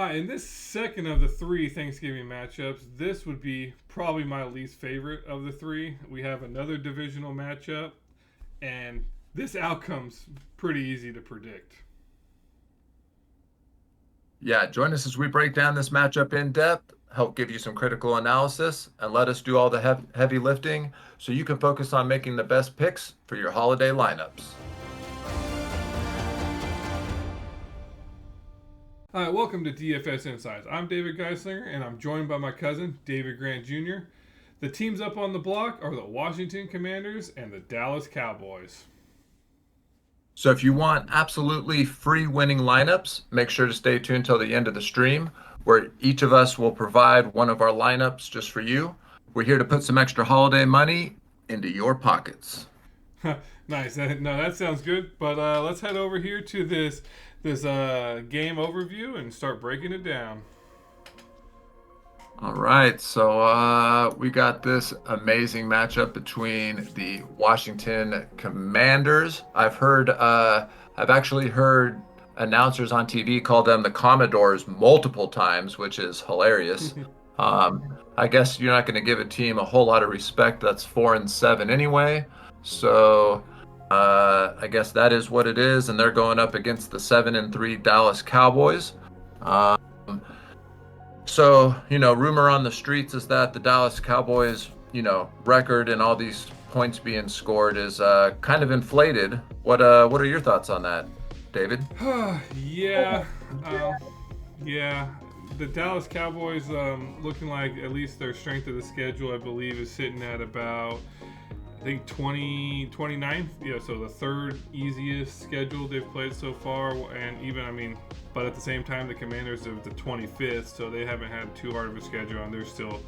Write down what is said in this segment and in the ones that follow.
In this second of the three Thanksgiving matchups, this would be probably my least favorite of the three. We have another divisional matchup, and this outcome's pretty easy to predict. Yeah, join us as we break down this matchup in depth, help give you some critical analysis, and let us do all the heavy lifting so you can focus on making the best picks for your holiday lineups. All right, welcome to DFS Insights. I'm David Geistlinger, and I'm joined by my cousin, David Grant Jr. The teams up on the block are the Washington Commanders and the Dallas Cowboys. So if you want absolutely free winning lineups, make sure to stay tuned till the end of the stream, where each of us will provide one of our lineups just for you. We're here to put some extra holiday money into your pockets. Nice. No, that sounds good. But let's head over here to this game overview and start breaking it down. All right, so we got this amazing matchup between the Washington Commanders. I've actually heard announcers on TV call them the Commodores multiple times, which is hilarious. I guess you're not going to give a team a whole lot of respect that's 4-7 anyway. So I guess that is what it is, and they're going up against the 7-3 Dallas Cowboys. Um, so, rumor on the streets is that the Dallas Cowboys, record and all these points being scored is kind of inflated. What are your thoughts on that, David? yeah, yeah. The Dallas Cowboys looking like at least their strength of the schedule, I believe, is sitting at about, I think 29th. Yeah, so the third easiest schedule they've played so far, and even but at the same time the Commanders are the 25th, so they haven't had too hard of a schedule, and they're still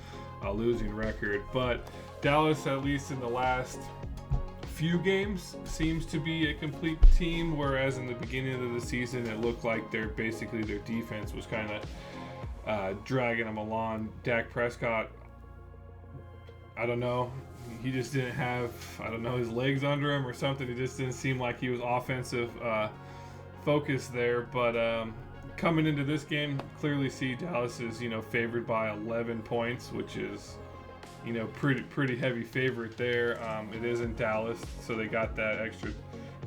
a losing record. But Dallas, at least in the last few games, seems to be a complete team, whereas in the beginning of the season it looked like their defense was kind of dragging them along. Dak Prescott, I don't know. He just didn't have, his legs under him or something. It just didn't seem like he was offensive focused there. But coming into this game, clearly see Dallas is, favored by 11 points, which is, pretty heavy favorite there. It is in Dallas, so they got that extra,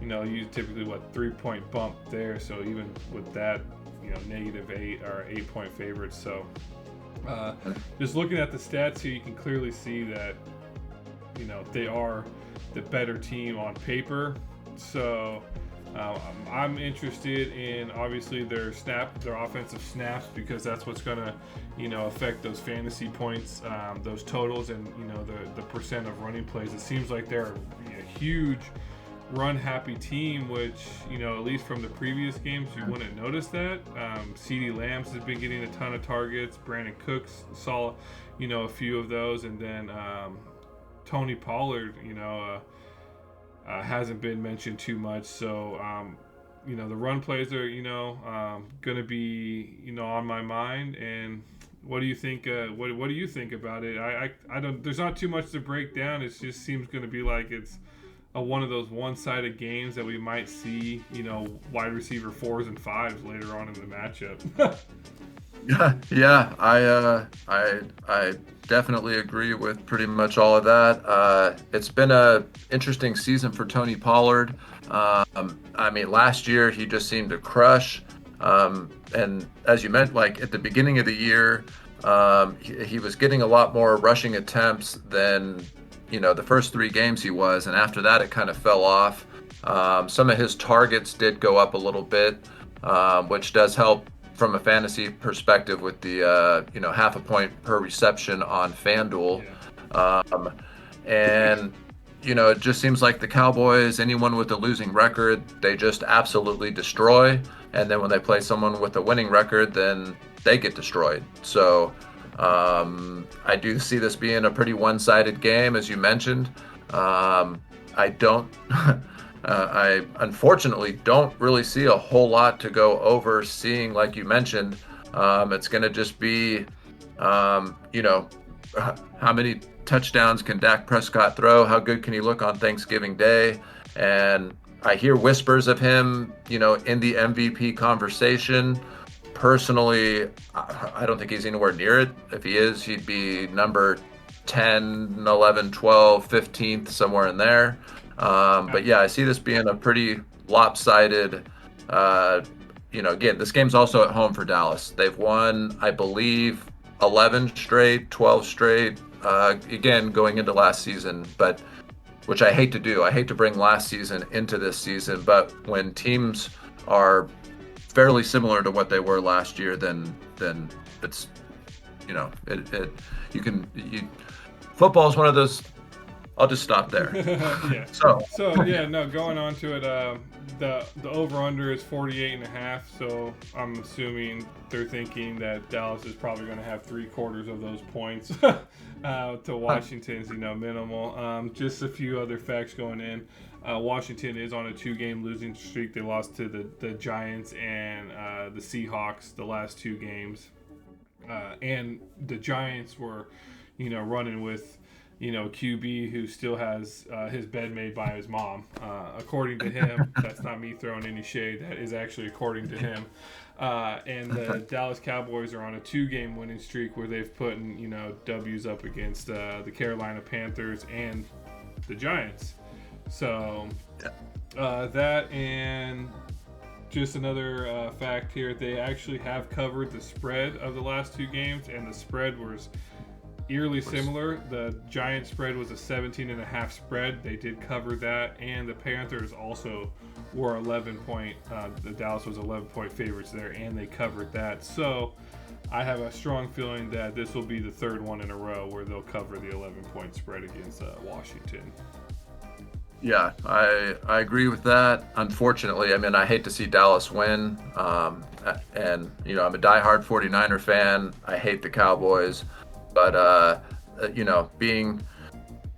you typically 3-point bump there. So even with that, -8 or 8-point favorites. So just looking at the stats here, you can clearly see that they are the better team on paper. So I'm interested in obviously their offensive snaps, because that's what's going to affect those fantasy points, those totals, and the percent of running plays. It seems like they're a huge run happy team, which at least from the previous games you wouldn't notice that. CeeDee Lambs has been getting a ton of targets. Brandon Cooks saw a few of those, and then Tony Pollard hasn't been mentioned too much. So the run plays are going to be on my mind. And what do you think? What do you think about it? I don't. There's not too much to break down. It just seems going to be like it's one of those one-sided games that we might see, wide receiver 4s and 5s later on in the matchup. Yeah, I definitely agree with pretty much all of that. It's been a interesting season for Tony Pollard. Last year he just seemed to crush. And as you meant, like at the beginning of the year, he was getting a lot more rushing attempts than the first 3 games he was, and after that it kind of fell off. Some of his targets did go up a little bit, which does help from a fantasy perspective with the half a point per reception on Fanduel. And it just seems like the Cowboys, anyone with a losing record, they just absolutely destroy. And then when they play someone with a winning record, then they get destroyed. So I do see this being a pretty one-sided game, as you mentioned. I unfortunately don't really see a whole lot to go over, seeing, like you mentioned, it's going to just be, how many touchdowns can Dak Prescott throw? How good can he look on Thanksgiving Day? And I hear whispers of him, in the MVP conversation. personally, I don't think he's anywhere near it. If he is, he'd be number 10, 11, 12, 15th, somewhere in there. But yeah, I see this being a pretty lopsided. Again, this game's also at home for Dallas. They've won, I believe, 11 straight, 12 straight. Again, going into last season, but which I hate to do. I hate to bring last season into this season, but when teams are fairly similar to what they were last year, then it's football is one of those. I'll just stop there. Yeah. So yeah, no. Going on to it, the over under is 48.5. So I'm assuming they're thinking that Dallas is probably going to have 3/4 of those points to Washington's, minimal. Just a few other facts going in. Washington is on a 2-game losing streak. They lost to the Giants and the Seahawks the last 2 games, and the Giants were, running with. QB who still has his bed made by his mom. According to him, that's not me throwing any shade. That is actually according to him. And the Dallas Cowboys are on a 2-game winning streak where they've put W's up against the Carolina Panthers and the Giants. So that, and just another fact here, they actually have covered the spread of the last 2 games, and the spread was eerily similar. The Giants spread was a 17.5 spread. They did cover that, and the Panthers also were 11-point. The Dallas was 11-point favorites there, and they covered that. So I have a strong feeling that this will be the 3rd one in a row where they'll cover the 11-point spread against Washington. Yeah, I agree with that. Unfortunately, I hate to see Dallas win, and I'm a diehard 49er fan. I hate the Cowboys. But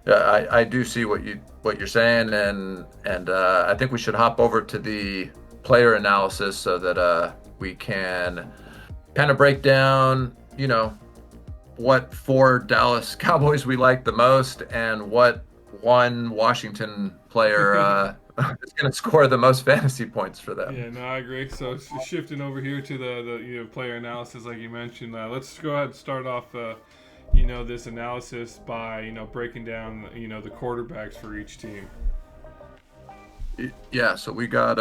I do see what you're saying, and I think we should hop over to the player analysis so that we can kind of break down, what 4 Dallas Cowboys we like the most, and what one Washington player is going to score the most fantasy points for them. Yeah, no, I agree. So shifting over here to the player analysis, like you mentioned, let's go ahead and start off. This analysis by, breaking down, the quarterbacks for each team. Yeah, so we got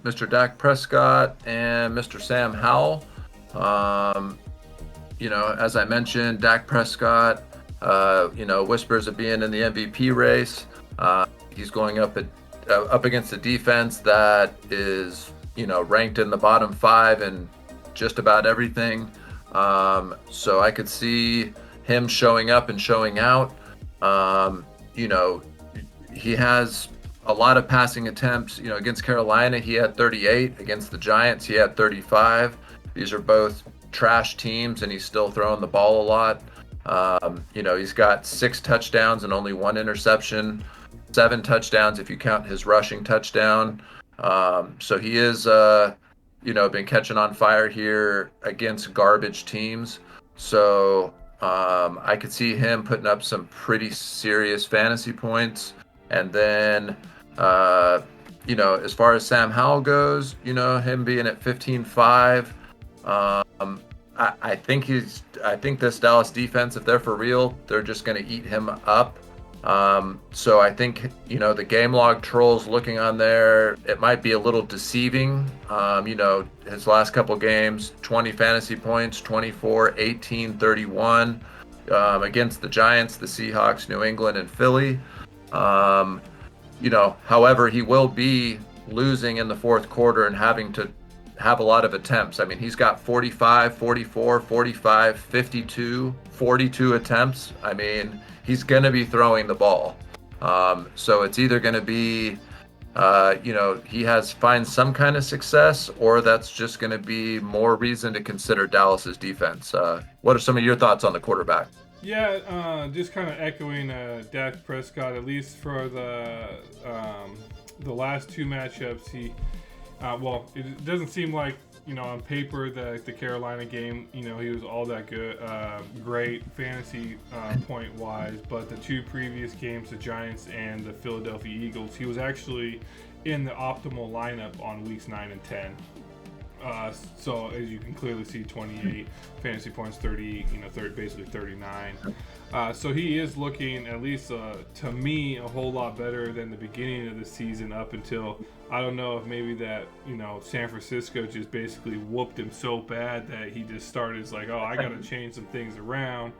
Mr. Dak Prescott and Mr. Sam Howell. As I mentioned, Dak Prescott, whispers of being in the MVP race. He's going up against a defense that is, ranked in the bottom 5 in just about everything. So I could see him showing up and showing out. He has a lot of passing attempts. Against Carolina, he had 38. Against the Giants, he had 35. These are both trash teams, and he's still throwing the ball a lot. He's got 6 touchdowns and only 1 interception, 7 touchdowns if you count his rushing touchdown. So he is, been catching on fire here against garbage teams. So I could see him putting up some pretty serious fantasy points. And then, as far as Sam Howell goes, him being at 15.5, I think this Dallas defense, if they're for real, they're just going to eat him up. So I think, the game log trolls looking on there, it might be a little deceiving. His last couple games, 20 fantasy points, 24, 18, 31, against the Giants, the Seahawks, New England, and Philly. However, he will be losing in the 4th quarter and having to have a lot of attempts. He's got 45, 44, 45, 52, 42 attempts. He's going to be throwing the ball. So it's either going to be, he finds some kind of success, or that's just going to be more reason to consider Dallas's defense. What are some of your thoughts on the quarterback? Yeah, just kind of echoing Dak Prescott, at least for the last 2 matchups. It doesn't seem like, on paper, the Carolina game, he was all that good, great fantasy point wise, but the 2 previous games, the Giants and the Philadelphia Eagles, he was actually in the optimal lineup on weeks 9 and 10. So as you can clearly see, 28 fantasy points, 30, basically 39. So he is looking, at least to me, a whole lot better than the beginning of the season up until, I don't know if maybe that, San Francisco just basically whooped him so bad that he just started like, oh, I got to change some things around,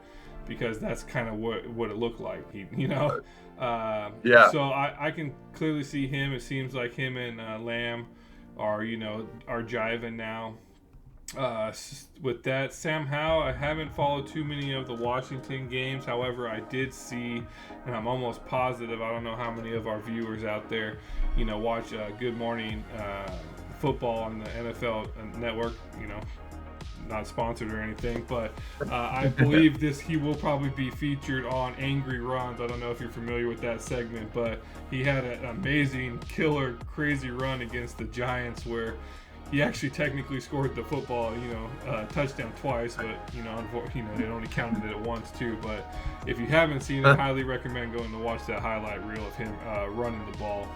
because that's kind of what it looked like. Yeah. So I can clearly see him. It seems like him and Lamb are jiving now. With that, Sam Howell, I haven't followed too many of the Washington games. However, I did see, and I'm almost positive, I don't know how many of our viewers out there, watch Good Morning Football on the NFL Network, not sponsored or anything, but I believe he will probably be featured on Angry Runs. I don't know if you're familiar with that segment, but he had an amazing, killer, crazy run against the Giants where he actually technically scored the football, touchdown twice, but they only counted it once too. But if you haven't seen it, I highly recommend going to watch that highlight reel of him running the ball.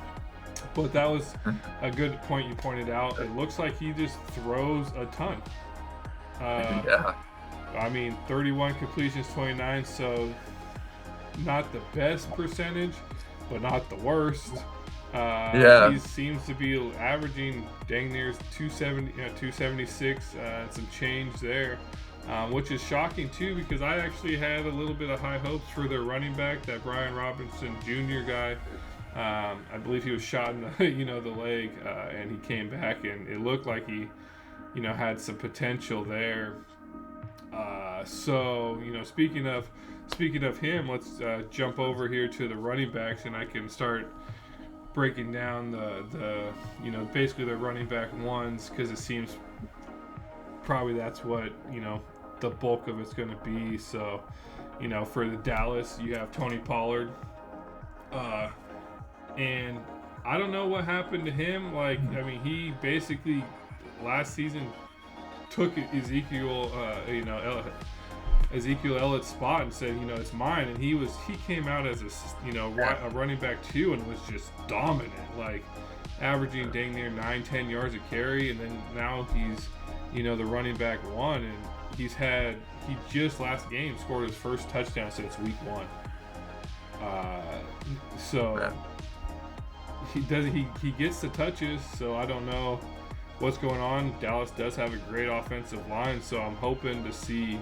But that was a good point you pointed out. It looks like he just throws a ton. Yeah. I mean, 31 completions, 29, so not the best percentage, but not the worst. He seems to be averaging dang near 270, 276, and some change there, which is shocking too, because I actually had a little bit of high hopes for their running back, that Brian Robinson Jr. guy. I believe he was shot in the the leg, and he came back, and it looked like he had some potential there. So speaking of him, let's jump over here to the running backs, and I can start breaking down the basically the running back ones, because it seems probably that's what the bulk of it's going to be. So for the Dallas, you have Tony Pollard, and I don't know what happened to him. He basically last season took Ezekiel Elliott's spot and said, it's mine, and he came out as a running back too, and was just dominant, averaging dang near 9-10 yards a carry, and then now he's the running back one, and he just last game scored his first touchdown since week 1. He gets the touches, so I don't know what's going on. Dallas does have a great offensive line, so I'm hoping to see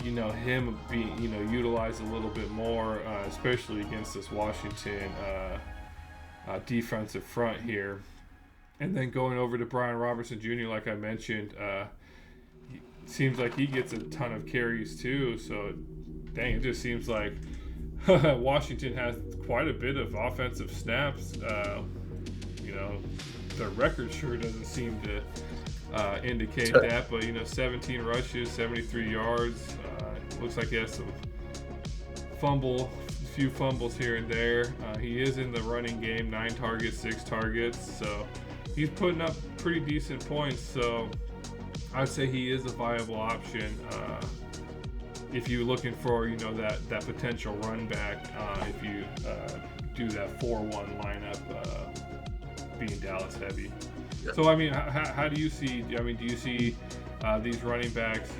him be utilized a little bit more, especially against this Washington defensive front here. And then going over to Brian Robertson Jr., like I mentioned, seems like he gets a ton of carries too. So dang, it just seems like Washington has quite a bit of offensive snaps. Their record sure doesn't seem to indicate that, but 17 rushes, 73 yards. Looks like he has some few fumbles here and there. He is in the running game, 9 targets, 6 targets, so he's putting up pretty decent points. So I'd say he is a viable option if you're looking for that potential run back. If you do that 4-1 lineup, being Dallas heavy. Yep. So how do you see? Do you see these running backs,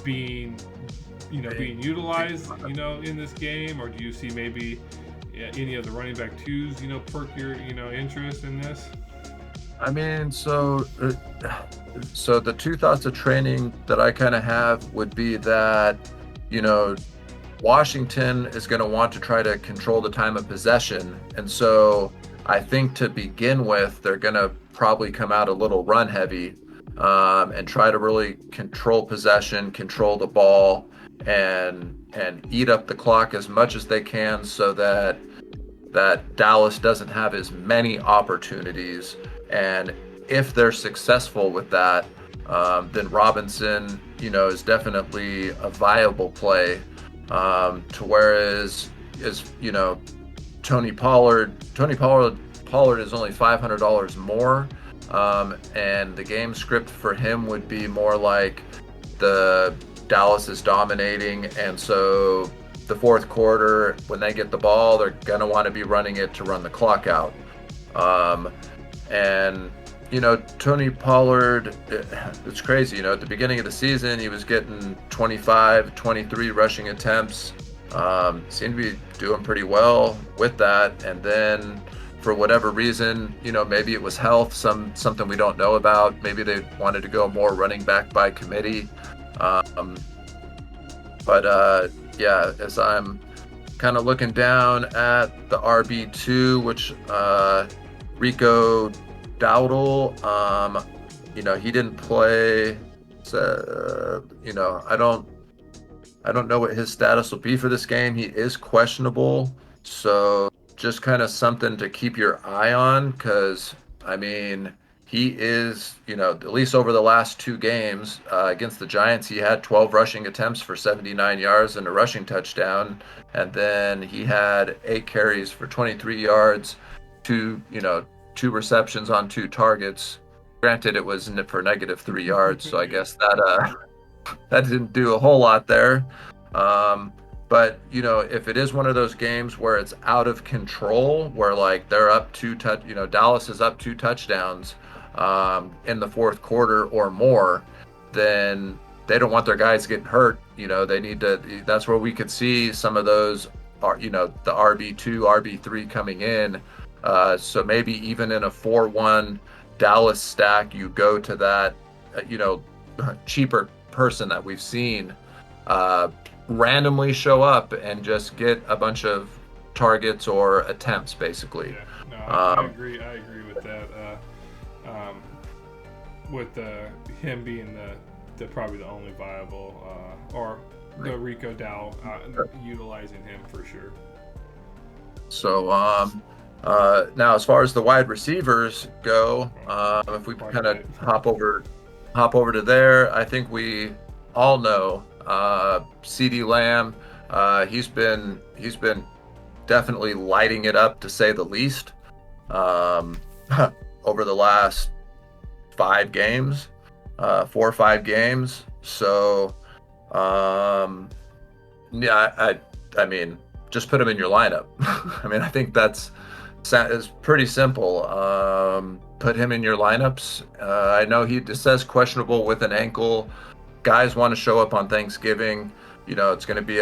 being utilized, in this game, or do you see maybe any of the running back twos, perk your, interest in this? So the two thoughts of training that I kind of have would be that, Washington is going to want to try to control the time of possession. And so I think to begin with, they're going to probably come out a little run heavy, and try to really control possession, control the ball, and eat up the clock as much as they can, so that Dallas doesn't have as many opportunities. And if they're successful with that, then Robinson, is definitely a viable play. To whereas Tony Pollard is only $500 more, and the game script for him would be more like the Dallas is dominating, and so the fourth quarter, when they get the ball, they're gonna want to be running it to run the clock out. And Tony Pollard, it's crazy. At the beginning of the season, he was getting 25, 23 rushing attempts. Seemed to be doing pretty well with that. And then for whatever reason, maybe it was health, something we don't know about. Maybe they wanted to go more running back by committee. Um, but yeah, as I'm kind of looking down at the RB2, which Rico Dowdle, he didn't play. So, I don't know what his status will be for this game. He is questionable, so just kind of something to keep your eye on because I mean he is, at least over the last two games against the Giants, he had 12 rushing attempts for 79 yards and a rushing touchdown, and then he had 8 carries for 23 yards, two receptions on two targets. Granted, it was for -3 yards, so I Yeah. guess that didn't do a whole lot there. Um, but if it is one of those games where it's out of control, where like they're up Dallas is up 2 touchdowns in the fourth quarter or more, then they don't want their guys getting hurt. They need to. That's where we could see some of those, the RB2, RB3 coming in. So maybe even in a 4-1 Dallas stack, you go to that, cheaper person that we've seen uh, randomly show up and just get a bunch of targets or attempts, basically. Yeah, no, I Um, agree. I agree with that. With him being the probably the only viable, or the Rico Dow utilizing him for sure. so now, as far as the wide receivers go, if we Quite a kind of bit. hop over to there, I think we all know CD Lamb. He's been definitely lighting it up, to say the least, um, over the last 5 games, 4 or 5 games. So, yeah, I mean, just put him in your lineup. I mean, I think that's is pretty simple. Put him in your lineups. I know he just says questionable with an ankle. Guys want to show up on Thanksgiving. It's going to be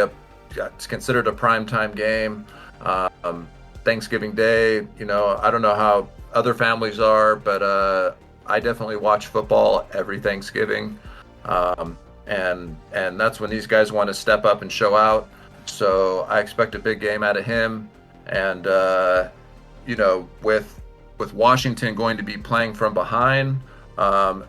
it's considered a primetime game. Um, Thanksgiving Day, I don't know how other families are, but I definitely watch football every Thanksgiving. Um, and that's when these guys want to step up and show out. So I expect a big game out of him. And with Washington going to be playing from behind,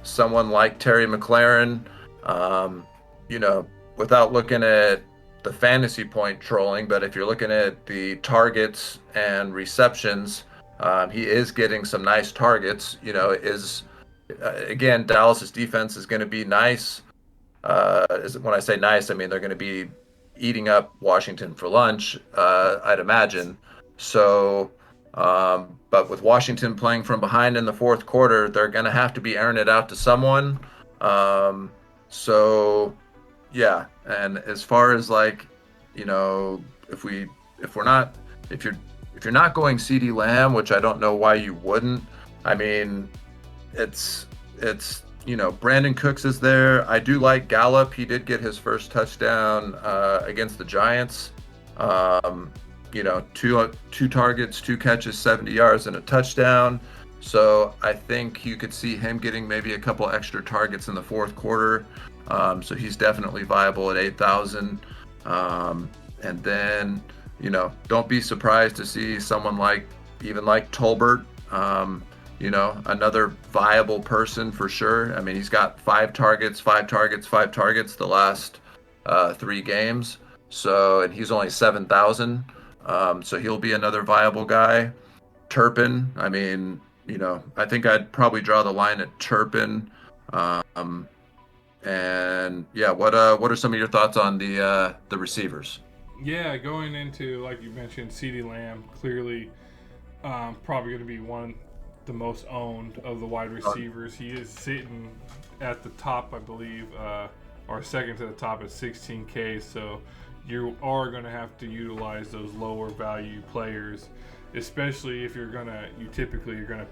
someone like Terry McLaurin, um, you know, without looking at the fantasy point trolling, but if you're looking at the targets and receptions, he is getting some nice targets. Is again, Dallas's defense is going to be nice. When I say nice, I mean they're going to be eating up Washington for lunch, I'd imagine. So, but with Washington playing from behind in the fourth quarter, they're going to have to be airing it out to someone. Um, so, yeah. And as far as like, if we if we're not if you're not going CD Lamb, which I don't know why you wouldn't. I mean, it's Brandon Cooks is there. I do like Gallup. He did get his first touchdown against the Giants. Um, two targets, 2 catches, 70 yards, and a touchdown. So I think you could see him getting maybe a couple extra targets in the fourth quarter. So he's definitely viable at 8,000. And then, don't be surprised to see someone even like Tolbert. Another viable person for sure. I mean, he's got 5 targets, 5 targets, 5 targets the last 3 games. So, and he's only 7,000. So he'll be another viable guy. Turpin, I mean, I think I'd probably draw the line at Turpin. Um, and yeah, what are some of your thoughts on the receivers? Yeah, going into, like you mentioned, CeeDee Lamb, clearly probably going to be the most owned of the wide receivers. He is sitting at the top, I believe, or second to the top at 16K. So you are going to have to utilize those lower value players especially if you're gonna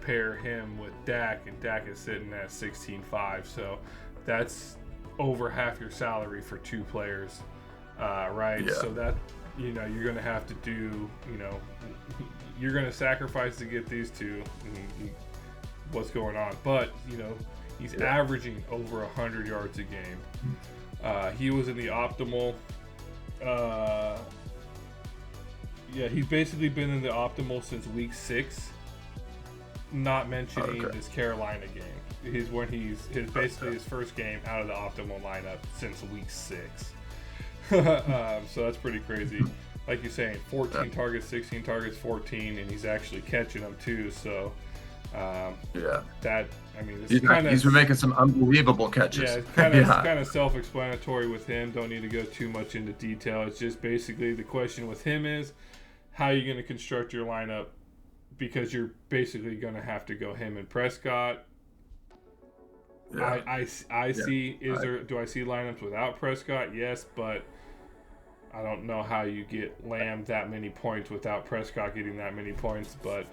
pair him with Dak, and Dak is sitting at 16.5, so that's over half your salary for 2 players, right? Yeah. So that you're gonna have to do, you're gonna sacrifice to get these two. What's going on? But he's averaging over 100 yards a game. He was in the optimal. He's basically been in the optimal since week 6. Not mentioning this Carolina game. He's basically his first game out of the optimal lineup since week 6. So that's pretty crazy. Like you're saying, 14 targets, 16 targets, 14, and he's actually catching them too. So he's been making some unbelievable catches. Yeah, it's kind of self-explanatory with him. Don't need to go too much into detail. It's just basically the question with him is, how are you going to construct your lineup? Because you're basically going to have to go him and Prescott. Yeah. I see. Do I see lineups without Prescott? Yes, but I don't know how you get Lamb that many points without Prescott getting that many points. But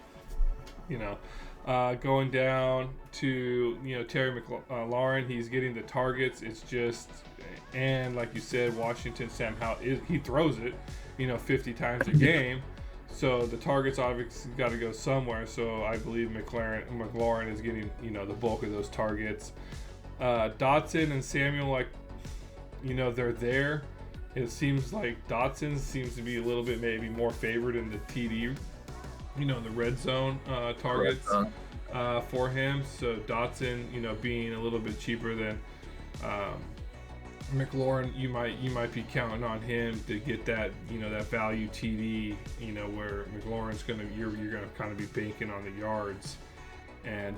going down to Terry McLaurin, he's getting the targets. It's just, and like you said, Washington Sam Howell, he throws it 50 times a game. So the targets obviously got to go somewhere. So I believe McLaurin is getting the bulk of those targets. Dotson and Samuel, they're there. It seems like Dotson seems to be a little bit maybe more favored in the TD, the red zone targets for him. So Dotson, being a little bit cheaper than McLaurin, you might be counting on him to get that that value TD, where McLaurin's you're gonna kind of be banking on the yards, and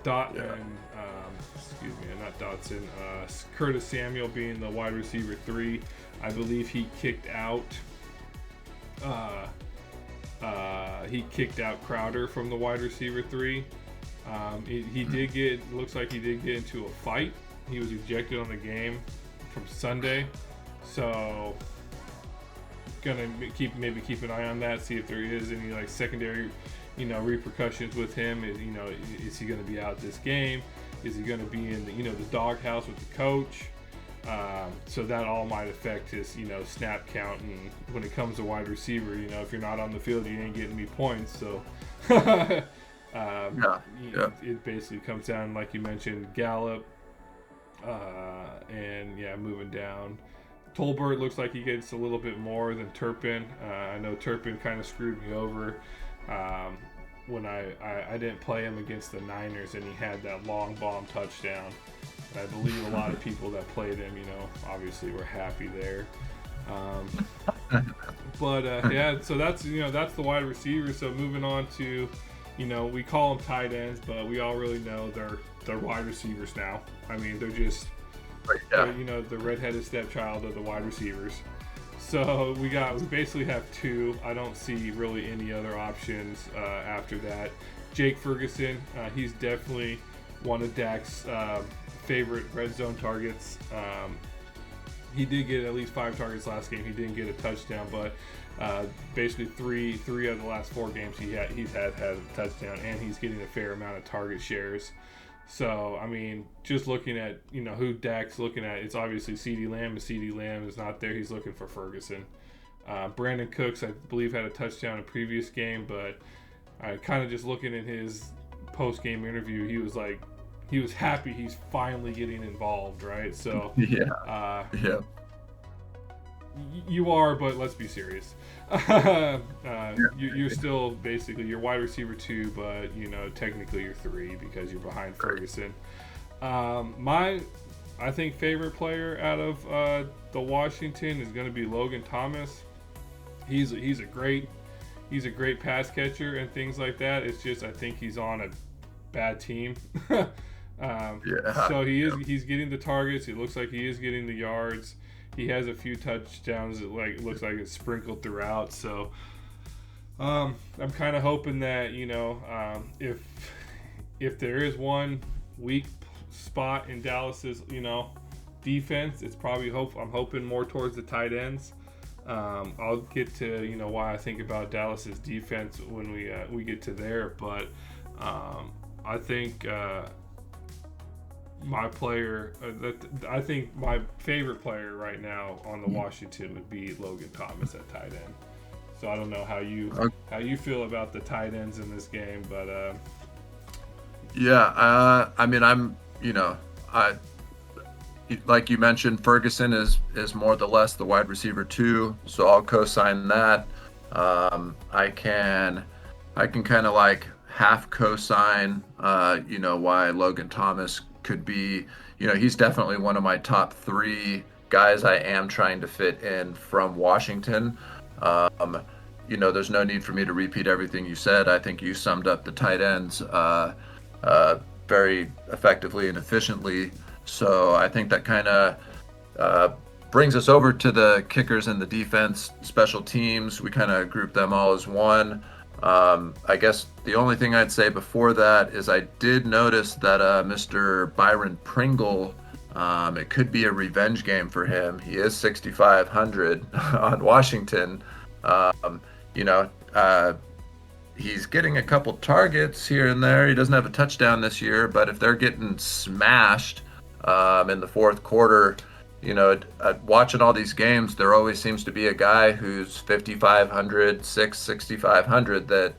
Curtis Samuel being the wide receiver 3, I believe he kicked out Crowder from the wide receiver 3. Looks like he did get into a fight. He was ejected on the game from Sunday, so gonna keep an eye on that, see if there is any secondary repercussions with him. Is he going to be out this game? Is he going to be in the doghouse with the coach? So that all might affect his snap count, and when it comes to wide receiver, if you're not on the field, you ain't getting me points. So it basically comes down, like you mentioned, Gallup. Moving down, Tolbert looks like he gets a little bit more than Turpin. I know Turpin kind of screwed me over when I didn't play him against the Niners, and he had that long bomb touchdown. And I believe a lot of people that played him, obviously were happy there. So that's that's the wide receiver. So moving on to, we call them tight ends, but we all really know they're wide receivers now. I mean, they're just, the redheaded stepchild of the wide receivers. So we basically have 2. I don't see really any other options after that. Jake Ferguson, he's definitely one of Dak's favorite red zone targets. He did get at least 5 targets last game. He didn't get a touchdown, but basically three of the last 4 games he's had a touchdown, and he's getting a fair amount of target shares. So, I mean, just looking at, who Dak's looking at, it's obviously CeeDee Lamb. If CeeDee Lamb is not there, he's looking for Ferguson. Brandon Cooks, I believe, had a touchdown in a previous game, but I kind of just looking at his post-game interview, he was happy he's finally getting involved, right? So, you are, but let's be serious. You're still basically you're wide receiver 2, but technically you're 3 because you're behind Ferguson. My favorite player out of the Washington is going to be Logan Thomas. He's a great pass catcher and things like that. It's just I think he's on a bad team. So he's getting the targets. It looks like he is getting the yards. He has a few touchdowns that looks like it's sprinkled throughout. So I'm kind of hoping that if there is one weak spot in Dallas's defense, it's probably I'm hoping more towards the tight ends. I'll get to why I think about Dallas's defense when we get to there, but I think I think my favorite player right now on the Washington would be Logan Thomas at tight end. So I don't know how you feel about the tight ends in this game, but Yeah, I mean, I like you mentioned, Ferguson is more or less the wide receiver too, so I'll co-sign that. I can kind of like half co-sign, why Logan Thomas could be, he's definitely one of my top three guys I am trying to fit in from Washington. There's no need for me to repeat everything you said. I think you summed up the tight ends uh, very effectively and efficiently. So I think that kind of uh, brings us over to the kickers and the defense, special teams. We kind of group them all as one. I guess the only thing I'd say before that is I did notice that Mr. Byron Pringle, it could be a revenge game for him. He is 6,500 on Washington. Um, you know, uh, he's getting a couple targets here and there. He doesn't have a touchdown this year, but if they're getting smashed in the fourth quarter, watching all these games, there always seems to be a guy who's 5,500, 6,500 that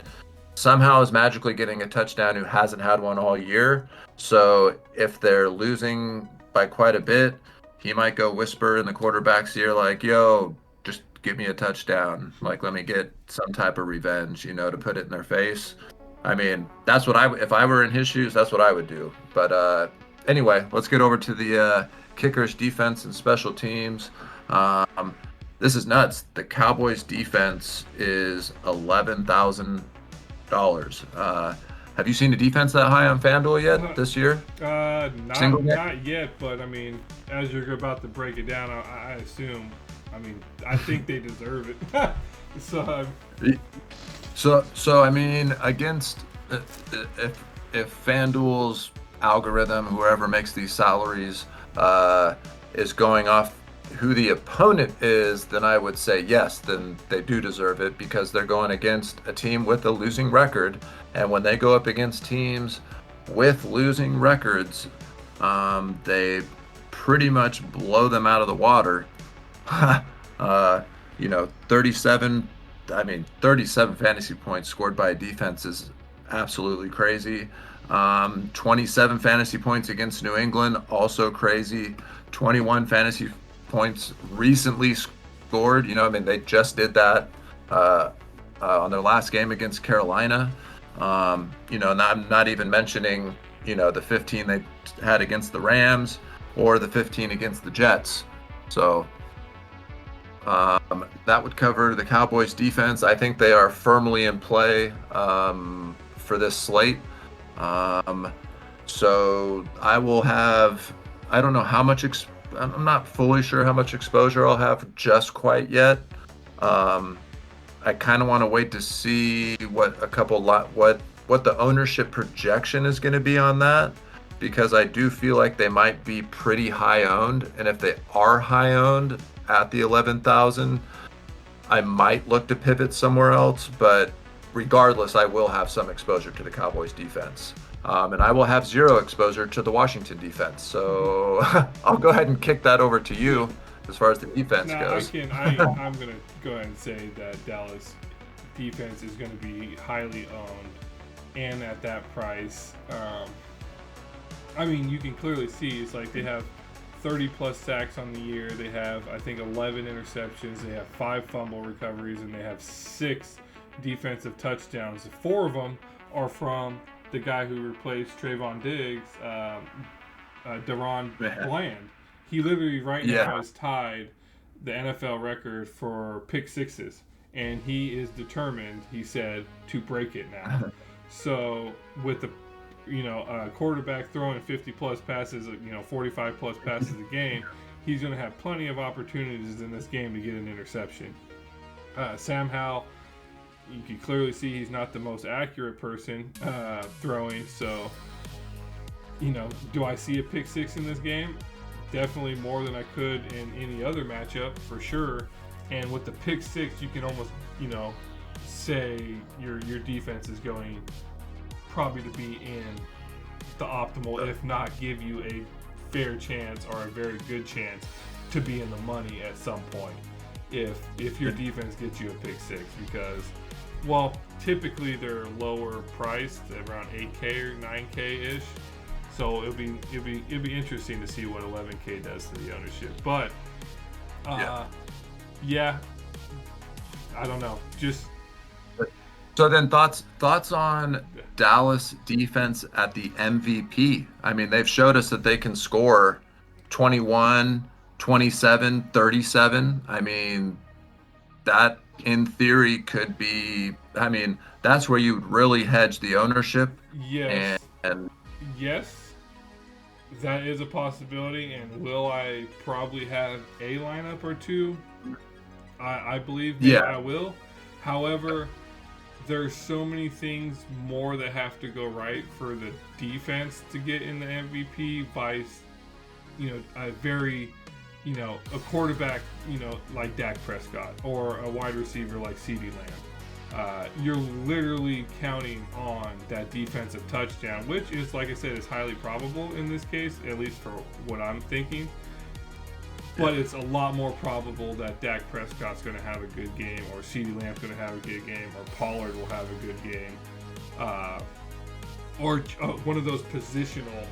somehow is magically getting a touchdown who hasn't had one all year. So if they're losing by quite a bit, he might go whisper in the quarterback's ear like, yo, just give me a touchdown. Like, let me get some type of revenge, to put it in their face. I mean, that's what if I were in his shoes, that's what I would do. But anyway, let's get over to the kickers, defense, and special teams. This is nuts. The Cowboys defense is $11,000. Have you seen a defense that high on Fanduel yet this year? Not yet, but I mean, as you're about to break it down, I assume. I mean, I think they deserve it. So I mean, against if FanDuel's algorithm, whoever makes these salaries, is going off who the opponent is, then I would say yes, then they do deserve it because they're going against a team with a losing record. And when they go up against teams with losing records, they pretty much blow them out of the water. 37 fantasy points scored by a defense is absolutely crazy. 27 fantasy points against New England, also crazy. 21 fantasy points recently scored. They just did that on their last game against Carolina. And I'm not even mentioning, the 15 they had against the Rams or the 15 against the Jets. So that would cover the Cowboys defense. I think they are firmly in play for this slate. So I will have, I don't know how much, I'm not fully sure how much exposure I'll have just quite yet. I kind of want to wait to see what the ownership projection is going to be on that, because I do feel like they might be pretty high owned. And if they are high owned at the 11,000, I might look to pivot somewhere else, but regardless, I will have some exposure to the Cowboys defense. And I will have zero exposure to the Washington defense. So I'll go ahead and kick that over to you as far as the defense goes. I'm going to go ahead and say that Dallas defense is going to be highly owned and at that price. I mean, you can clearly see it's like they have 30 plus sacks on the year. They have, I think, 11 interceptions. They have 5 fumble recoveries, and they have 6 defensive touchdowns. 4 of them are from the guy who replaced Trayvon Diggs, Deron Bland. He literally right now has tied the NFL record for pick sixes, and he is determined, he said, to break it now. So with the quarterback throwing 50 plus passes, 45 plus passes a game, he's going to have plenty of opportunities in this game to get an interception. Sam Howell, you can clearly see he's not the most accurate person throwing. So, do I see a pick six in this game? Definitely more than I could in any other matchup, for sure. And with the pick six, you can almost, say your defense is going probably to be in the optimal, if not give you a fair chance or a very good chance to be in the money at some point if your defense gets you a pick six, because typically they're lower priced, around 8K or 9K ish. So it'll be interesting to see what 11K does to the ownership. But yeah, I don't know. Just so then thoughts on Dallas defense at the MVP. I mean, they've showed us that they can score 21, 27, 37. I mean, that in theory could be, I mean, that's where you'd really hedge the ownership. yes, And yes, that is a possibility. And will I probably have a lineup or two? I believe maybe I will. However, there's so many things more that have to go right for the defense to get in the MVP by, a very, a quarterback, like Dak Prescott, or a wide receiver like CeeDee Lamb. You're literally counting on that defensive touchdown, which is, like I said, is highly probable in this case, at least for what I'm thinking. But it's a lot more probable that Dak Prescott's going to have a good game, or CeeDee Lamb's going to have a good game, or Pollard will have a good game, or one of those positional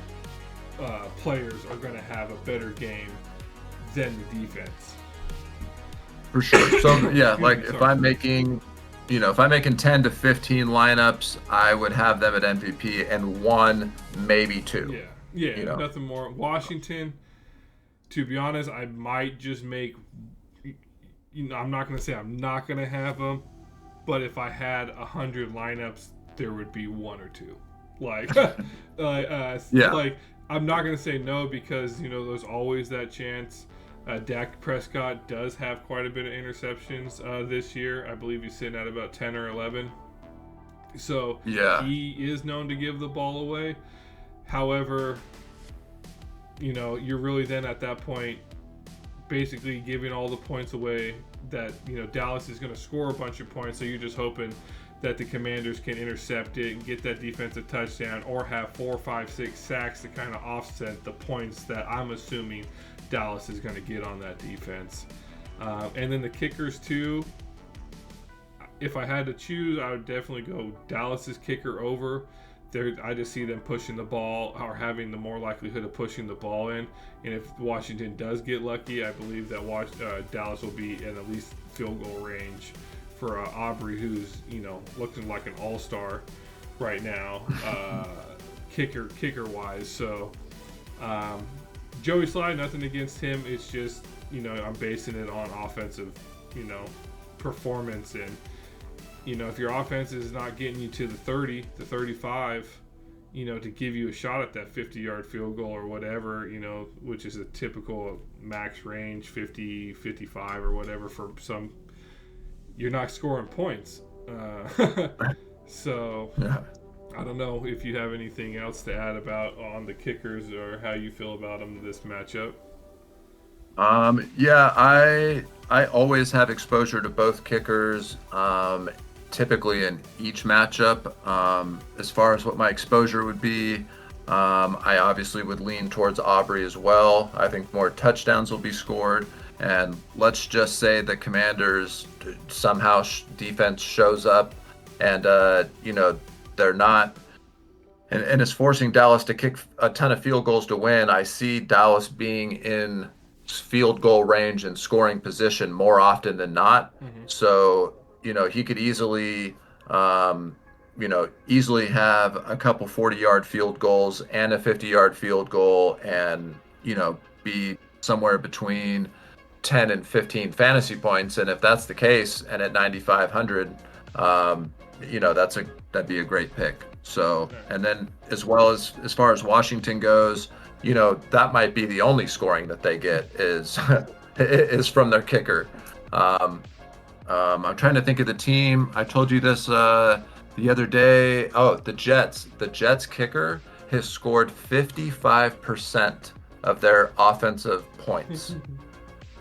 players are going to have a better game than the defense. For sure. So yeah, like if I'm making 10 to 15 lineups, I would have them at MVP and one, maybe two. Yeah, nothing more. Washington, to be honest, I might just make, I'm not going to say I'm not going to have them, but if I had 100 lineups, there would be one or two. Like, like I'm not going to say no, because, there's always that chance. Dak Prescott does have quite a bit of interceptions this year. I believe he's sitting at about 10 or 11. So he is known to give the ball away. However, you're really then at that point basically giving all the points away that, Dallas is going to score a bunch of points. So you're just hoping that the Commanders can intercept it and get that defensive touchdown, or have 4, 5, 6 sacks to kind of offset the points that I'm assuming Dallas is going to get on that defense. And then the kickers too. If I had to choose, I would definitely go Dallas's kicker over. I just see them pushing the ball, or having the more likelihood of pushing the ball in. And if Washington does get lucky, I believe that Dallas will be in at least field goal range for Aubrey, who's looking like an all-star right now, kicker wise. So Joey Slye, nothing against him. It's just I'm basing it on offensive performance, and if your offense is not getting you to the 30, the 35, to give you a shot at that 50-yard field goal or whatever, which is a typical max range, 50, 55 or whatever for some, you're not scoring points. So I don't know if you have anything else to add on the kickers, or how you feel about them this matchup. I always have exposure to both kickers, typically in each matchup. As far as what my exposure would be, I obviously would lean towards Aubrey as well. I think more touchdowns will be scored. And let's just say the Commanders somehow defense shows up, and they're not, and it's forcing Dallas to kick a ton of field goals to win. I see Dallas being in field goal range and scoring position more often than not. Mm-hmm. So he could easily have a couple 40-yard field goals and a 50-yard field goal, and be somewhere between 10 and 15 fantasy points. And if that's the case, and at 9,500, that'd be a great pick. So, and then as far as Washington goes, that might be the only scoring that they get is is from their kicker. I'm trying to think of the team. I told you this the other day. Oh, the Jets. The Jets kicker has scored 55% of their offensive points.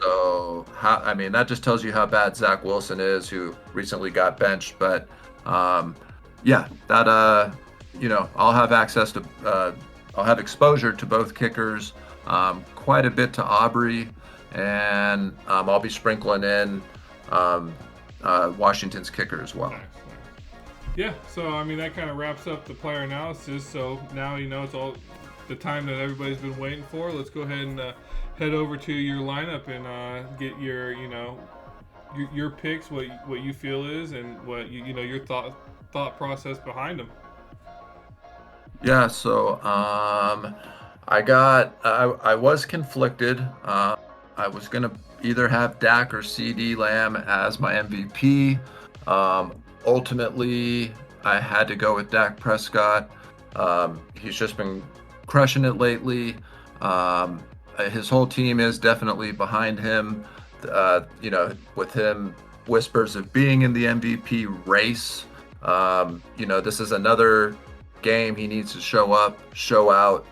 So, that just tells you how bad Zach Wilson is, who recently got benched. But, yeah, that, I'll have I'll have exposure to both kickers, quite a bit to Aubrey, and I'll be sprinkling in um, Washington's kicker as well. Nice. Yeah, so that kind of wraps up the player analysis. So now it's all the time that everybody's been waiting for. Let's go ahead and head over to your lineup and get your picks, what you feel is, and what your thought process behind them. Yeah, so I was conflicted. I was gonna either have Dak or CD Lamb as my MVP. Ultimately, I had to go with Dak Prescott. He's just been crushing it lately. His whole team is definitely behind him. With him whispers of being in the MVP race. This is another game he needs to show up, show out.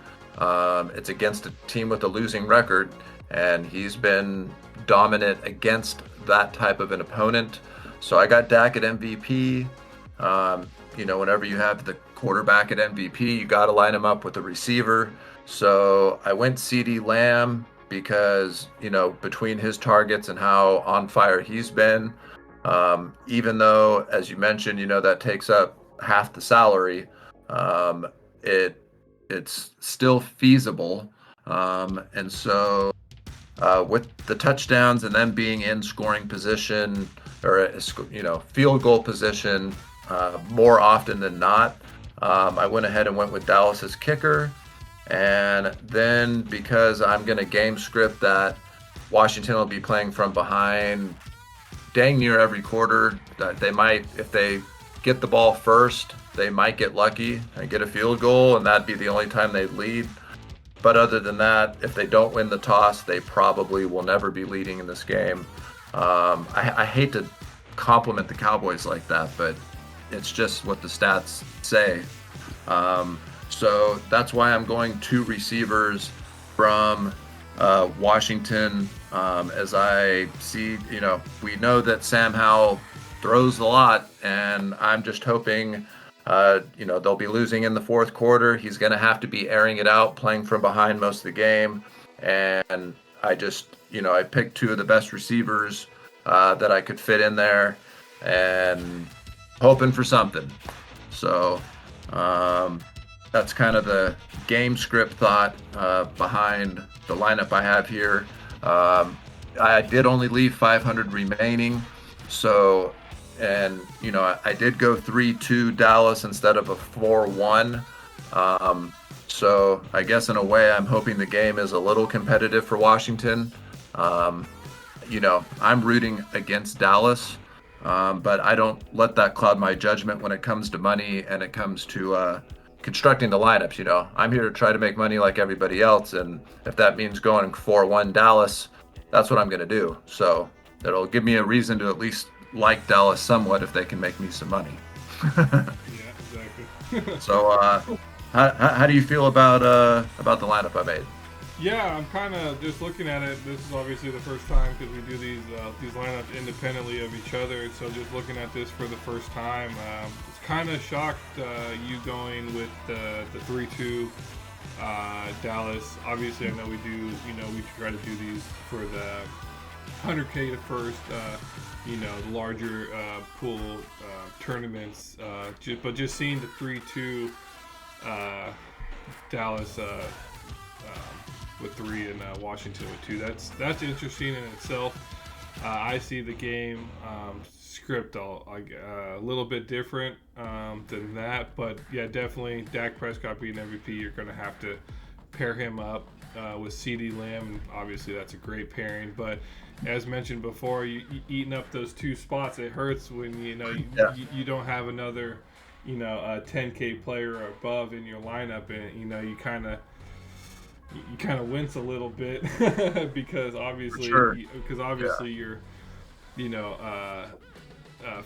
It's against a team with a losing record, and he's been dominant against that type of an opponent. So I got Dak at MVP. Whenever you have the quarterback at MVP, you got to line him up with the receiver. So I went CD Lamb because, between his targets and how on fire he's been, even though, as you mentioned, that takes up half the salary, it's still feasible. And so with the touchdowns and them being in scoring position or field goal position more often than not, I went ahead and went with Dallas's kicker. And then because I'm going to game script that Washington will be playing from behind dang near every quarter, that they might, if they get the ball first, they might get lucky and get a field goal, and that'd be the only time they'd lead. But other than that, if they don't win the toss, they probably will never be leading in this game. I hate to compliment the Cowboys like that, but it's just what the stats say. So that's why I'm going two receivers from Washington. As I see, we know that Sam Howell throws a lot, and I'm just hoping, they'll be losing in the fourth quarter. He's going to have to be airing it out, playing from behind most of the game. And I just, I picked two of the best receivers that I could fit in there and hoping for something. So, that's kind of the game script thought behind the lineup I have here. I did only leave 500 remaining. So, and, I did go 3-2 Dallas instead of a 4-1. So I guess in a way, I'm hoping the game is a little competitive for Washington. I'm rooting against Dallas, but I don't let that cloud my judgment when it comes to money and it comes to constructing the lineups. I'm here to try to make money like everybody else, and if that means going 4-1 Dallas, that's what I'm going to do. So it'll give me a reason to at least like Dallas somewhat if they can make me some money. Yeah, exactly. So how do you feel about the lineup I made? Yeah, I'm kind of just looking at it. This is obviously the first time because we do these lineups independently of each other. So just looking at this for the first time, it's kind of shocked you going with the 3-2 Dallas. Obviously, I know we do. We try to do these for the 100K to first. The larger pool tournaments. But just seeing the 3-2 Dallas. With 3 and Washington with 2. That's interesting in itself. I see the game script a little bit different than that, but yeah, definitely Dak Prescott being MVP, you're going to have to pair him up with CD Lamb. Obviously, that's a great pairing, but as mentioned before, you eating up those 2 spots. It hurts when you don't have another a 10K player or above in your lineup, and you kind of wince a little bit because obviously, Sure. Your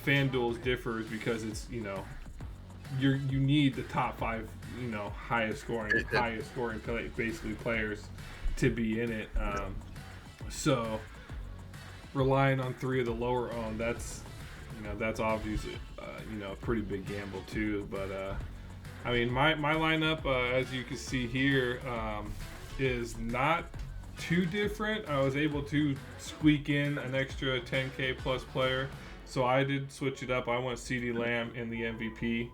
Fanduel's differs because it's you need the top 5 highest scoring basically players to be in it. So relying on 3 of the lower owned, that's obviously a pretty big gamble too. But I mean, my lineup, as you can see here, is not too different. I was able to squeak in an extra 10K plus player, so I did switch it up. I went CeeDee Lamb in the MVP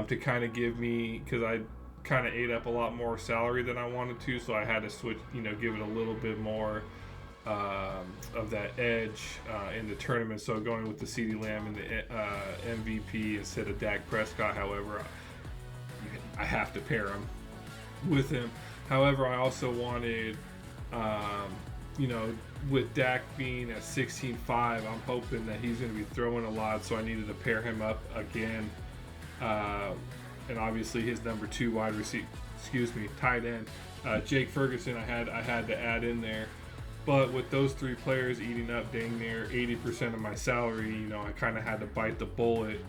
to kind of give me, because I kind of ate up a lot more salary than I wanted to, so I had to switch, give it a little bit more of that edge in the tournament. So going with the CeeDee Lamb in the MVP instead of Dak Prescott. However, I have to pair him with him. However, I also wanted, with Dak being at 16.5, I'm hoping that he's going to be throwing a lot, so I needed to pair him up again. And obviously his number 2 tight end, Jake Ferguson, I had to add in there. But with those 3 players eating up dang near 80% of my salary, I kind of had to bite the bullet.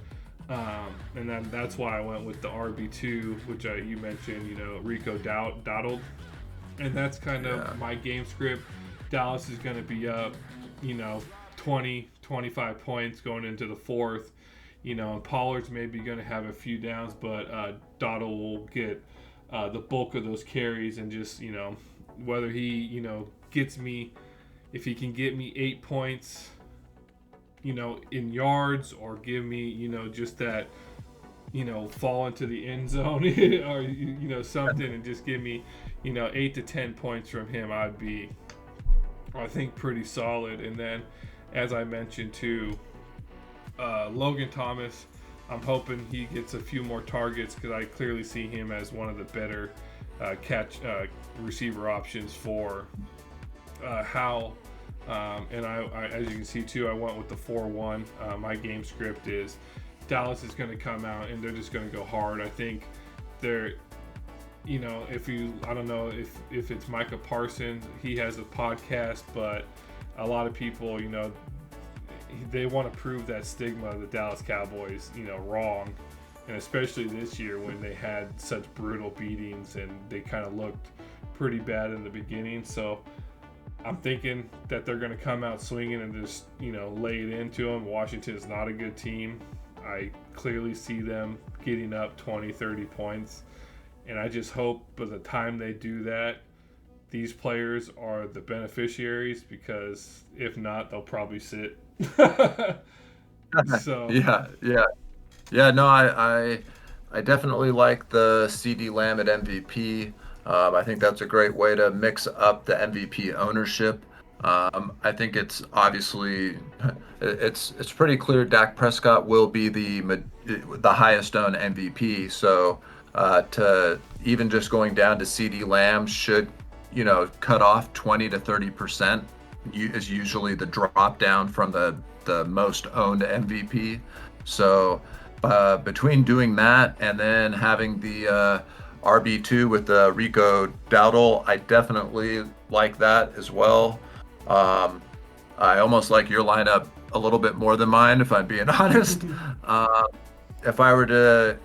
And then that's why I went with the RB2, which you mentioned, Rico Dowdle. And that's kind of my game script. Dallas is going to be up, 20, 25 points going into the 4th. And Pollard's maybe going to have a few downs, but Dowdle will get the bulk of those carries, and just, whether he, gets me, if he can get me 8 points, in yards, or give me, just that, fall into the end zone or, something, and just give me, 8 to 10 points from him, I'd be, I think, pretty solid. And then, as I mentioned too, Logan Thomas, I'm hoping he gets a few more targets, because I clearly see him as one of the better receiver options for Howell. And I, as you can see too, I went with the 4-1. My game script is Dallas is going to come out and they're just going to go hard. I think they're, I don't know if it's Micah Parsons, he has a podcast, but a lot of people, they want to prove that stigma of the Dallas Cowboys, wrong. And especially this year when they had such brutal beatings and they kind of looked pretty bad in the beginning. So I'm thinking that they're going to come out swinging and just, lay it into them. Washington is not a good team. I clearly see them getting up 20, 30 points. And I just hope by the time they do that, these players are the beneficiaries, because if not, they'll probably sit. So yeah. No, I definitely like the CeeDee Lamb at MVP. I think that's a great way to mix up the MVP ownership. I think it's obviously it's pretty clear Dak Prescott will be the highest owned MVP. So to even just going down to CeeDee Lamb should cut off 20 to 30% is usually the drop down from the most owned MVP. So between doing that and then having the RB2 with the Rico Dowdle, I definitely like that as well. I almost like your lineup a little bit more than mine, if I'm being honest. If I were to,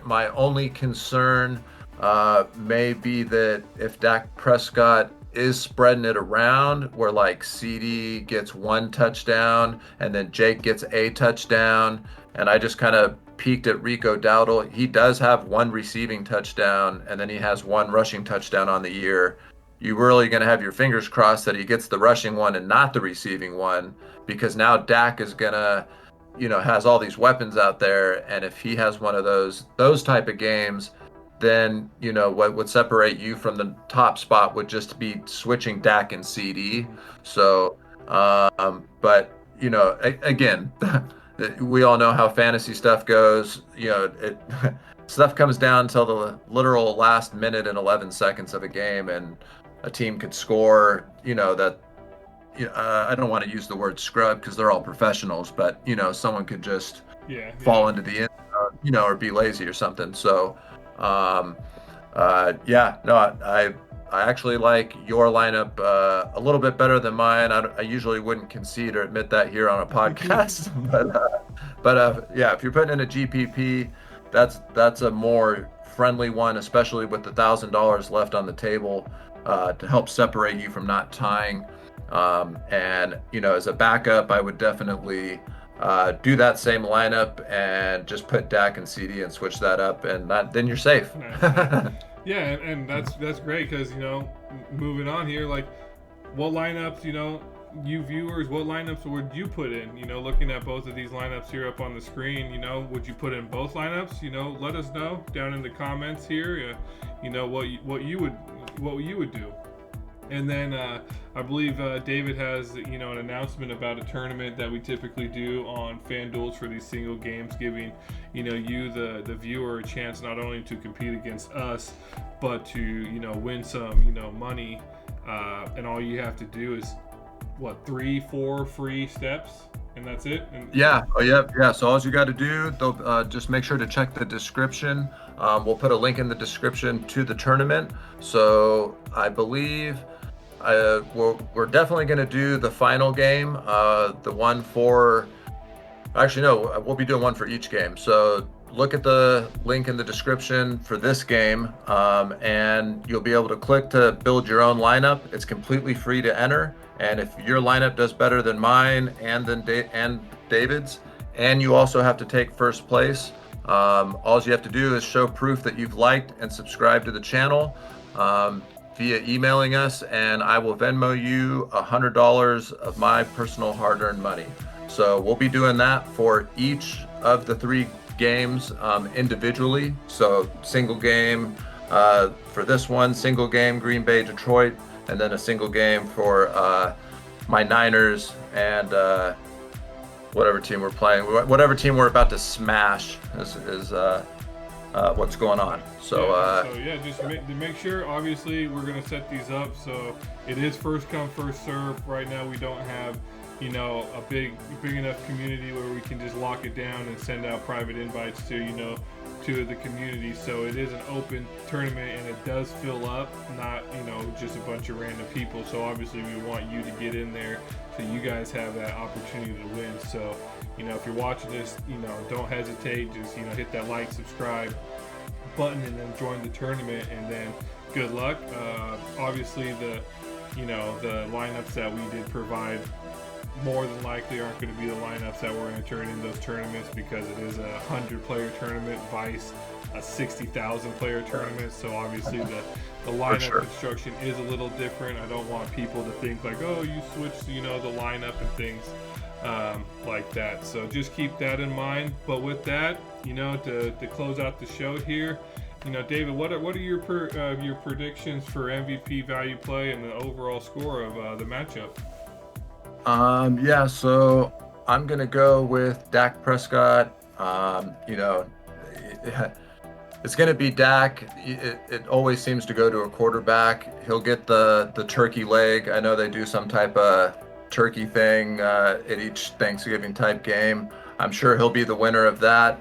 my only concern may be that if Dak Prescott is spreading it around, where like CD gets 1 touchdown and then Jake gets a touchdown, and I just kind of peeked at Rico Dowdle. He does have 1 receiving touchdown, and then he has 1 rushing touchdown on the year. You're really going to have your fingers crossed that he gets the rushing one and not the receiving one, because now Dak is going to, has all these weapons out there. And if he has one of those type of games, then, what would separate you from the top spot would just be switching Dak and CD. So, but, again, we all know how fantasy stuff goes. Stuff comes down till the literal last minute and 11 seconds of a game, and a team could score, that, I don't want to use the word scrub because they're all professionals, but, someone could just fall into the end, or be lazy or something. So, I actually like your lineup a little bit better than mine. I usually wouldn't concede or admit that here on a podcast, but if you're putting in a GPP, that's a more friendly one, especially with the $1,000 left on the table to help separate you from not tying. And as a backup, I would definitely do that same lineup and just put Dak and CD and switch that up, and then you're safe. Nice. Yeah, and that's great because moving on here, like what lineups, you viewers, what lineups would you put in? Looking at both of these lineups here up on the screen, would you put in both lineups? Let us know down in the comments here. What you would do. And then I believe David has an announcement about a tournament that we typically do on Fanduel for these single games, giving you the viewer a chance not only to compete against us, but to win some money. And all you have to do is 3-4 free steps, and that's it. Yeah. Oh, yeah. So all you got to do, just make sure to check the description. We'll put a link in the description to the tournament. So I believe we're definitely going to do the final game. The one for, actually no, we'll be doing one for each game. So look at the link in the description for this game, and you'll be able to click to build your own lineup. It's completely free to enter. And if your lineup does better than mine and David's, and you also have to take first place, all you have to do is show proof that you've liked and subscribed to the channel via emailing us, and I will Venmo you $100 of my personal hard-earned money. So we'll be doing that for each of the 3 games individually. So single game for this one, single game Green Bay, Detroit, and then a single game for my Niners and whatever team we're playing, whatever team we're about to smash is what's going on. So just make sure. Obviously, we're gonna set these up so it is first come first serve. Right now, we don't have a big enough community where we can just lock it down and send out private invites to to the community. So it is an open tournament, and it does fill up, not just a bunch of random people. So obviously, we want you to get in there so you guys have that opportunity to win. So if you're watching this, don't hesitate. Just hit that like, subscribe button, and then join the tournament, and then good luck. Obviously the lineups that we did provide more than likely aren't going to be the lineups that we're going to turn in those tournaments, because it is a 100-player tournament vice a 60,000 player tournament. So obviously the lineup construction is a little different. I don't want people to think like, oh, you switched the lineup and things like that. So just keep that in mind. But with that, to close out the show here, David, what are your predictions for MVP value play and the overall score of the matchup? So I'm gonna go with Dak Prescott. It's gonna be Dak. It always seems to go to a quarterback. He'll get the turkey leg. I know they do some type of turkey thing at each Thanksgiving type game. I'm sure he'll be the winner of that.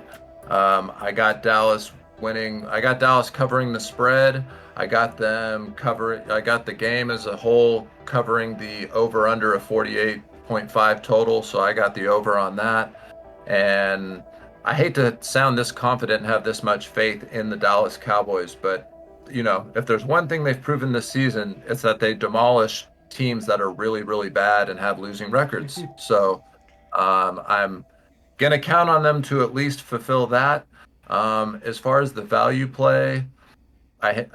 I got Dallas winning. I got Dallas covering the spread. I got the game as a whole covering the over under of 48.5 total. So I got the over on that. And I hate to sound this confident and have this much faith in the Dallas Cowboys, but if there's one thing they've proven this season, it's that they demolish teams that are really, really bad and have losing records. So I'm gonna count on them to at least fulfill that. As far as the value play, I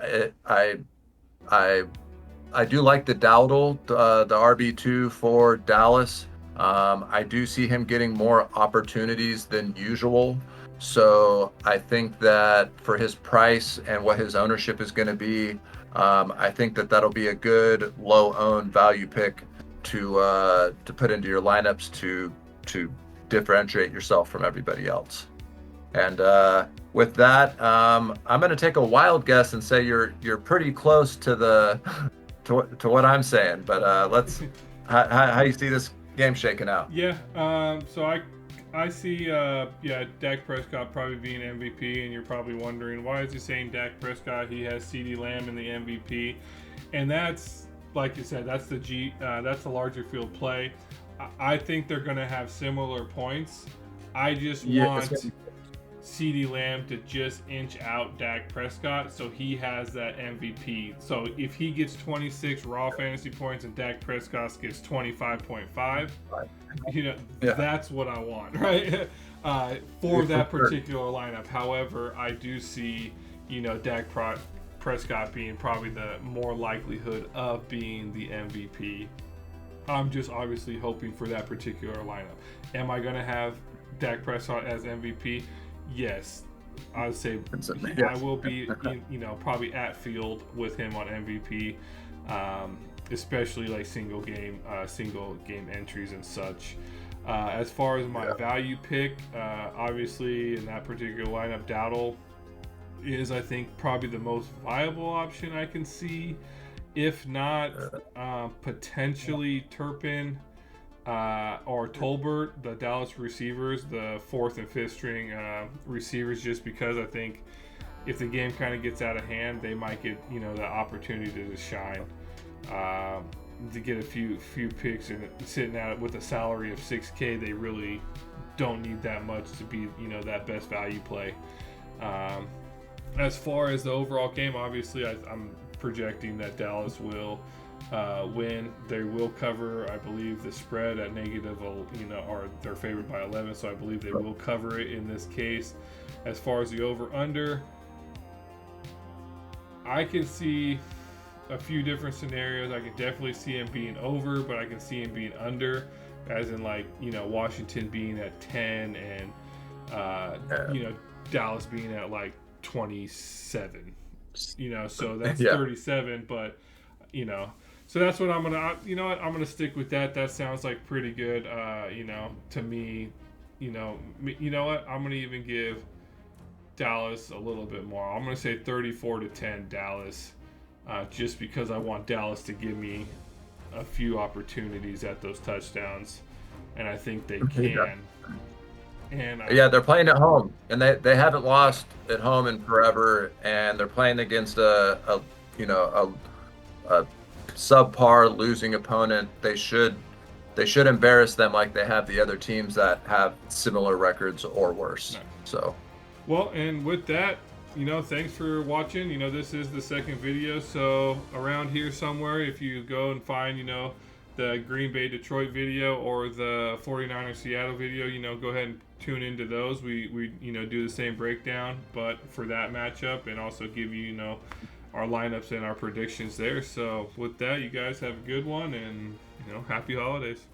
do like the Dowdle, the RB2 for Dallas. I do see him getting more opportunities than usual. So I think that for his price and what his ownership is going to be, I think that'll be a good low-owned value pick to put into your lineups to differentiate yourself from everybody else. And with that, I'm going to take a wild guess and say you're pretty close to to what I'm saying. But let's how you see this game shaking out? Yeah. So I see Dak Prescott probably being MVP, and you're probably wondering why is he saying Dak Prescott? He has CeeDee Lamb in the MVP, and that's like you said, that's the larger field play. I think they're going to have similar points. I just want CeeDee Lamb to just inch out Dak Prescott, so he has that MVP. So if he gets 26 raw fantasy points and Dak Prescott gets 25.5, that's what I want, right? For that particular lineup. However, I do see, Dak Prescott being probably the more likelihood of being the MVP. I'm just obviously hoping for that particular lineup. Am I going to have Dak Prescott as MVP? Yes. I would say I will be, probably at field with him on MVP, especially like single game entries and such. As far as my value pick, obviously in that particular lineup, Dowdle is, I think, probably the most viable option I can see. If not, potentially Turpin or Tolbert, the Dallas receivers, the 4th and 5th string receivers, just because I think if the game kind of gets out of hand, they might get, the opportunity to shine, to get a few picks, and sitting out with a salary of $6K, they really don't need that much to be, that best value play. As far as the overall game, obviously, I'm projecting that Dallas will win. They will cover, I believe, the spread at negative, or they're favored by 11, so I believe they will cover it in this case. As far as the over-under, I can see a few different scenarios. I can definitely see him being over, but I can see him being under, as in Washington being at 10 and Dallas being at 27. So that's 37, but so that's what I'm gonna. I'm gonna stick with that. That sounds like pretty good. To me, I'm gonna even give Dallas a little bit more. I'm gonna say 34-10 Dallas, just because I want Dallas to give me a few opportunities at those touchdowns, and I think they can. And they're playing at home, and they haven't lost at home in forever, and they're playing against a subpar losing opponent. They should embarrass them like they have the other teams that have similar records or worse. Nice. So, well, and with that, thanks for watching. This is the second video, so around here somewhere, if you go and find, the Green Bay Detroit video or the 49ers Seattle video, go ahead and tune into those. We do the same breakdown, but for that matchup, and also give you, our lineups and our predictions there. So with that, you guys have a good one, and happy holidays.